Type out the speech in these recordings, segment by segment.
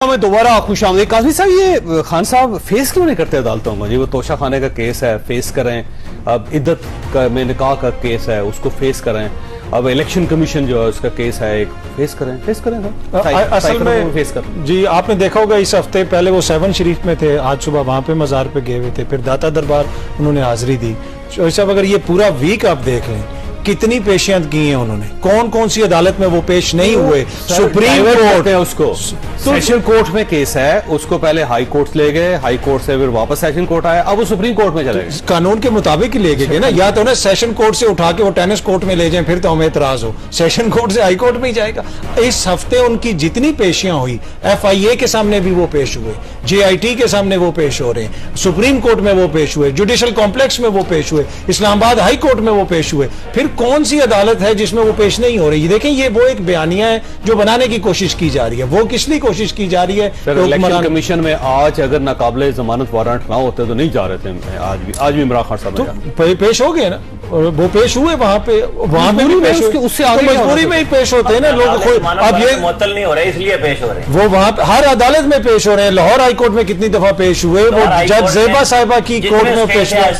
में दोबारा खुश आमदीद। काजी साहब, ये खान साहब फेस क्यों नहीं करते अदालतों में? जी वो तोशा खाने का केस है, फेस करें। अब इद्दत का में निकाह का केस है, उसको फेस करें। अब इलेक्शन कमीशन जो है उसका केस है, एक फेस करें असल में फेस करें। जी आपने देखा होगा इस हफ्ते पहले वो 7 शरीफ में थे, आज सुबह वहां पे मजार पे गए हुए थे, फिर दाता दरबार उन्होंने हाजिरी दी। साहब अगर ये पूरा वीक आप देख लें कितनी पेशियां की हैं उन्होंने, कौन कौन सी अदालत में वो पेश नहीं हुए। सुप्रीम कोर्ट है उसको, सेशन कोर्ट में केस है, उसको पहले हाई कोर्ट ले गए, हाई कोर्ट से फिर वापस सेशन कोर्ट आया, अब वो सुप्रीम कोर्ट में चले गए। कानून के मुताबिक ही ले गए ना, या तो ना सेशन कोर्ट से उठा के वो टेनिस कोर्ट में ले जाएं, फिर तो हमें एतराज हो, सेशन कोर्ट से हाई कोर्ट में ही जाएगा। इस हफ्ते उनकी जितनी पेशियां हुई, FIA के सामने भी वो पेश हुए, JIT के सामने वो पेश हो रहे हैं, सुप्रीम कोर्ट में वो पेश हुए, जुडिशल कॉम्प्लेक्स में वो पेश हुए, इस्लामाबाद हाई कोर्ट में वो पेश हुए, फिर कौन सी अदालत है जिसमें वो पेश नहीं हो रही? देखें ये वो एक बयानिया है जो बनाने की कोशिश की जा रही है। वो किस लिए कोशिश की जा रही है? इलेक्शन कमीशन में आज अगर नाकाबिले जमानत वारंट ना होते तो नहीं जा रहे थे। आज भी इमरान खान साहब तो पेश हो गए ना, वो पेश हुए वहां पे भी पेश हुए, उससे मजबूरी में ही पेश होते हैं ना लोग। अब ये मुअत्तल नहीं हो रहे इसलिए पेश हो रहे हैं, वो वहां हर अदालत में पेश हो रहे हैं। लाहौर हाई कोर्ट में कितनी दफा पेश हुए, वो जज जेबा साहिबा की कोर्ट में पेश हुए,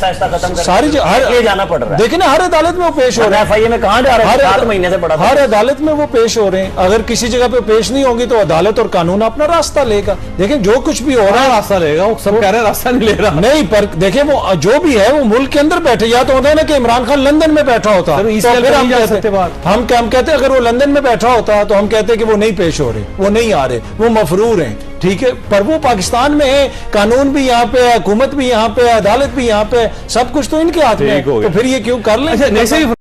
सारी जाना पड़ रहा है। देखिए ना हर अदालत में वो पेश हो रहे हैं। FIA में कहां जा रहे हैं? 7 महीने से बड़ा हर अदालत में वो पेश हो रहे हैं। अगर किसी जगह पे पेश नहीं होंगी तो अदालत और कानून अपना रास्ता लेगा। देखें जो कुछ भी हो रहा है रास्ता लेगा, वो सब कह रहे हैं रास्ता नहीं ले रहा नहीं, पर देखें वो जो भी है वो मुल्क के अंदर बैठे, या तो होता है ना कि इमरान खान लंदन में बैठा होता, तो फिर हम कहते अगर वो लंदन में बैठा होता तो हम कहते कि वो नहीं पेश हो रहे, वो नहीं आ रहे, वो मफरूर हैं, ठीक है। पर वो पाकिस्तान में है, कानून भी यहाँ पे है, हुकूमत भी यहाँ पे है, अदालत भी यहाँ पे है, सब कुछ तो इनके हाथ में है, तो फिर ये क्यों कर लें?